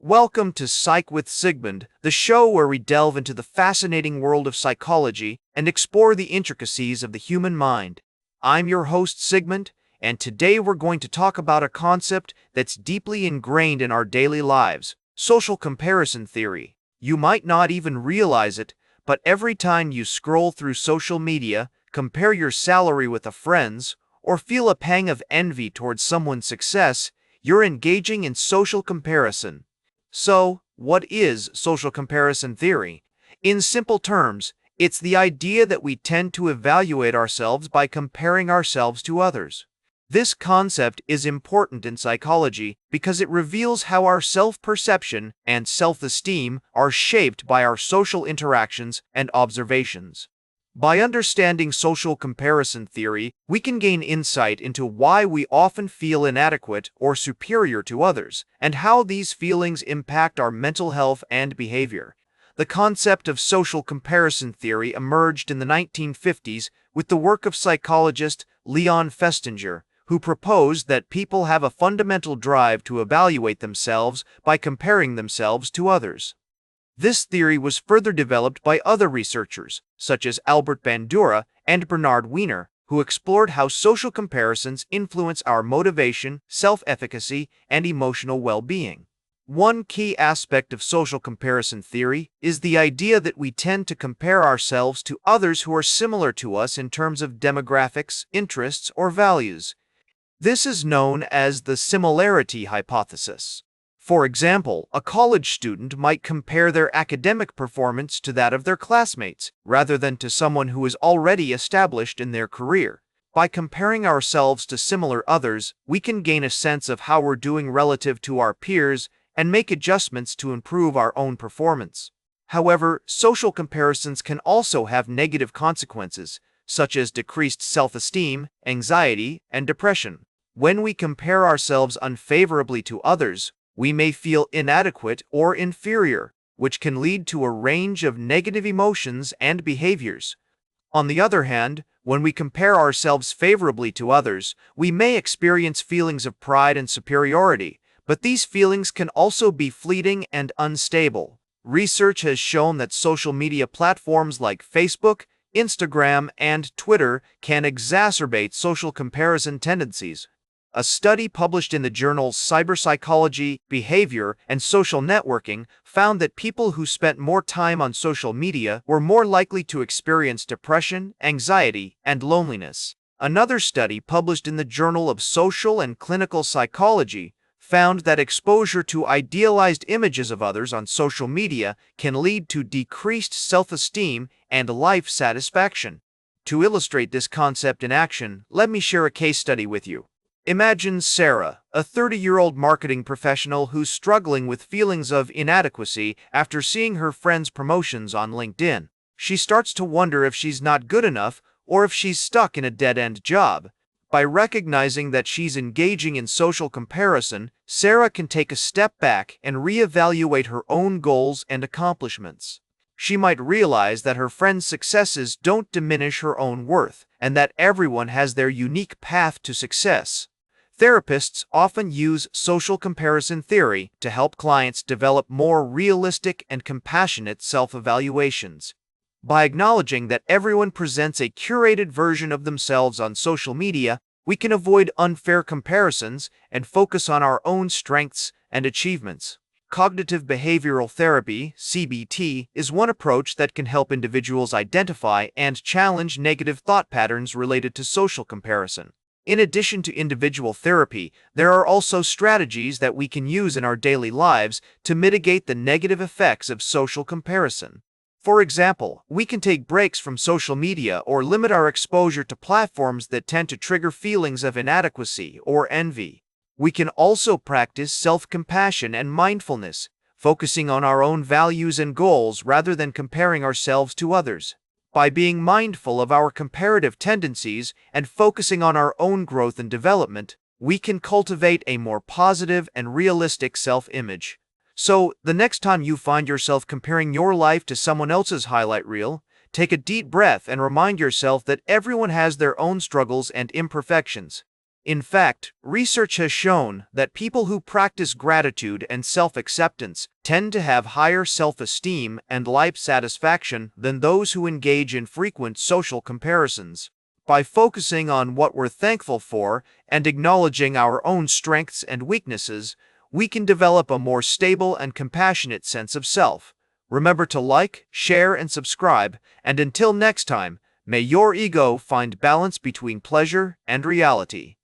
Welcome to Psych with Sigmund, the show where we delve into the fascinating world of psychology and explore the intricacies of the human mind. I'm your host, Sigmund, and today we're going to talk about a concept that's deeply ingrained in our daily lives: social comparison theory. You might not even realize it, but every time you scroll through social media, compare your salary with a friend's, or feel a pang of envy towards someone's success, you're engaging in social comparison. So, what is social comparison theory? In simple terms, it's the idea that we tend to evaluate ourselves by comparing ourselves to others. This concept is important in psychology because it reveals how our self-perception and self-esteem are shaped by our social interactions and observations. By understanding social comparison theory, we can gain insight into why we often feel inadequate or superior to others, and how these feelings impact our mental health and behavior. The concept of social comparison theory emerged in the 1950s with the work of psychologist Leon Festinger, who proposed that people have a fundamental drive to evaluate themselves by comparing themselves to others. This theory was further developed by other researchers, such as Albert Bandura and Bernard Wiener, who explored how social comparisons influence our motivation, self-efficacy, and emotional well-being. One key aspect of social comparison theory is the idea that we tend to compare ourselves to others who are similar to us in terms of demographics, interests, or values. This is known as the similarity hypothesis. For example, a college student might compare their academic performance to that of their classmates, rather than to someone who is already established in their career. By comparing ourselves to similar others, we can gain a sense of how we're doing relative to our peers and make adjustments to improve our own performance. However, social comparisons can also have negative consequences, such as decreased self-esteem, anxiety, and depression. When we compare ourselves unfavorably to others, we may feel inadequate or inferior, which can lead to a range of negative emotions and behaviors. On the other hand, when we compare ourselves favorably to others, we may experience feelings of pride and superiority, but these feelings can also be fleeting and unstable. Research has shown that social media platforms like Facebook, Instagram, and Twitter can exacerbate social comparison tendencies. A study published in the journals Cyberpsychology, Behavior, and Social Networking found that people who spent more time on social media were more likely to experience depression, anxiety, and loneliness. Another study published in the Journal of Social and Clinical Psychology found that exposure to idealized images of others on social media can lead to decreased self-esteem and life satisfaction. To illustrate this concept in action, let me share a case study with you. Imagine Sarah, a 30-year-old marketing professional who's struggling with feelings of inadequacy after seeing her friends' promotions on LinkedIn. She starts to wonder if she's not good enough or if she's stuck in a dead-end job. By recognizing that she's engaging in social comparison, Sarah can take a step back and reevaluate her own goals and accomplishments. She might realize that her friends' successes don't diminish her own worth, and that everyone has their unique path to success. Therapists often use social comparison theory to help clients develop more realistic and compassionate self-evaluations. By acknowledging that everyone presents a curated version of themselves on social media, we can avoid unfair comparisons and focus on our own strengths and achievements. Cognitive behavioral therapy, CBT, is one approach that can help individuals identify and challenge negative thought patterns related to social comparison. In addition to individual therapy, there are also strategies that we can use in our daily lives to mitigate the negative effects of social comparison. For example, we can take breaks from social media or limit our exposure to platforms that tend to trigger feelings of inadequacy or envy. We can also practice self-compassion and mindfulness, focusing on our own values and goals rather than comparing ourselves to others. By being mindful of our comparative tendencies and focusing on our own growth and development, we can cultivate a more positive and realistic self-image. So, the next time you find yourself comparing your life to someone else's highlight reel, take a deep breath and remind yourself that everyone has their own struggles and imperfections. In fact, research has shown that people who practice gratitude and self-acceptance tend to have higher self-esteem and life satisfaction than those who engage in frequent social comparisons. By focusing on what we're thankful for and acknowledging our own strengths and weaknesses, we can develop a more stable and compassionate sense of self. Remember to like, share, and subscribe, and until next time, may your ego find balance between pleasure and reality.